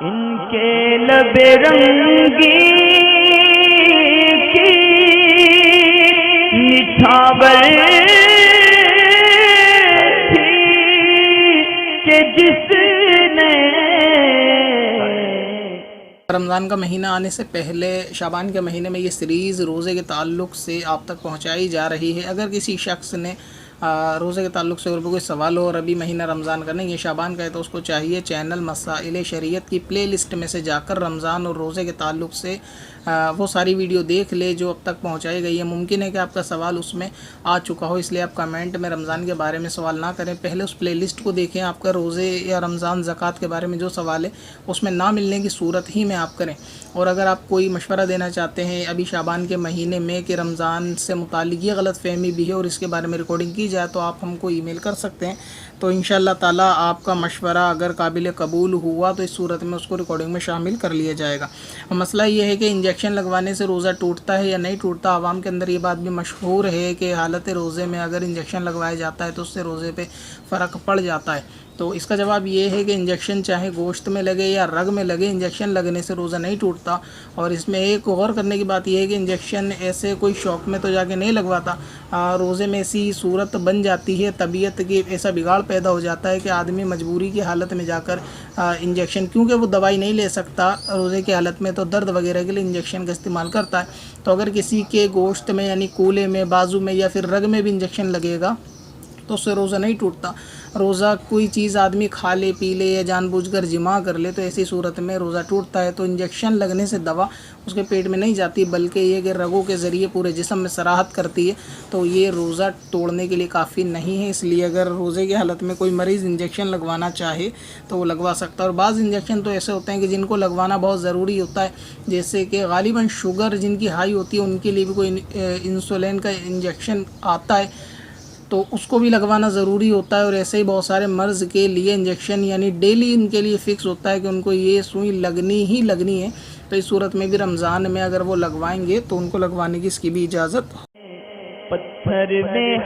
इनके लबे रंगी की निछावर थी कि जिसने रमज़ान का महीना आने से पहले शाबान के महीने में ये सीरीज़ रोज़े के ताल्लुक़ से आप तक पहुंचाई जा रही है। अगर किसी शख्स ने रोज़े के ताल्लुक़ से और कोई सवाल हो और अभी महीना रमज़ान का नहीं, ये शाबान का है, तो उसको चाहिए चैनल मसाइल शरीयत की प्लेलिस्ट में से जाकर रमज़ान और रोज़े के ताल्लुक़ से वो सारी वीडियो देख ले जो अब तक पहुंचाई गई है। मुमकिन है कि आपका सवाल उसमें आ चुका हो, इसलिए आप कमेंट में रमज़ान के बारे में सवाल ना करें, पहले उस प्लेलिस्ट को देखें। आपका रोज़े या रमज़ान ज़कात के बारे में जो सवाल है उसमें ना मिलने की सूरत ही में आप करें। और अगर आप कोई मशवरा देना चाहते हैं अभी शाबान के महीने में कि रमज़ान से मुतालिक ये गलत फहमी भी है और इसके बारे में रिकॉर्डिंग की जाए, तो आप हमको ईमेल कर सकते हैं। तो इंशाअल्लाह ताला आपका मशवरा अगर काबिल कबूल हुआ तो इस सूरत में उसको रिकॉर्डिंग में शामिल कर लिया जाएगा। और मसला ये है कि इंजेक्शन लगवाने से रोज़ा टूटता है या नहीं टूटता। आवाम के अंदर ये बात भी मशहूर है कि हालत रोज़े में अगर इंजेक्शन लगवाया जाता है तो उससे रोज़े पे फ़र्क पड़ जाता है। तो इसका जवाब ये है कि इंजेक्शन चाहे गोश्त में लगे या रग में लगे, इंजेक्शन लगने से रोज़ा नहीं टूटता। और इसमें एक गौर करने की बात यह है कि इंजेक्शन ऐसे कोई शौक़ में तो जाके नहीं लगवाता, रोज़े में ऐसी सूरत बन जाती है, तबीयत की ऐसा बिगाड़ पैदा हो जाता है कि आदमी मजबूरी की हालत में जाकर इंजेक्शन, क्योंकि वो दवाई नहीं ले सकता रोज़े की हालत में, तो दर्द वगैरह के लिए इंजेक्शन का इस्तेमाल करता है। तो अगर किसी के गोश्त में यानी कूले में, बाजू में या फिर रग में भी इंजेक्शन लगेगा तो उससे रोज़ा नहीं टूटता। रोज़ा कोई चीज़ आदमी खा ले, पी ले या जानबूझकर जिमा कर ले तो ऐसी सूरत में रोज़ा टूटता है। तो इंजेक्शन लगने से दवा उसके पेट में नहीं जाती, बल्कि ये कि रगों के ज़रिए पूरे जिस्म में सराहत करती है। तो ये रोज़ा तोड़ने के लिए काफ़ी नहीं है। इसलिए अगर रोज़े की हालत में कोई मरीज़ इंजेक्शन लगवाना चाहे तो वो लगवा सकता है। और बाज़ इंजेक्शन तो ऐसे होते हैं कि जिनको लगवाना बहुत ज़रूरी होता है, जैसे कि गालिबन शुगर जिनकी हाई होती है उनके लिए भी कोई इंसुलिन का इंजेक्शन आता है, तो उसको भी लगवाना ज़रूरी होता है। और ऐसे ही बहुत सारे मर्ज़ के लिए इंजेक्शन यानी डेली इनके लिए फ़िक्स होता है कि उनको ये सुई लगनी ही लगनी है। तो इस सूरत में भी रमज़ान में अगर वो लगवाएंगे तो उनको लगवाने की इसकी भी इजाज़त। पत्थर में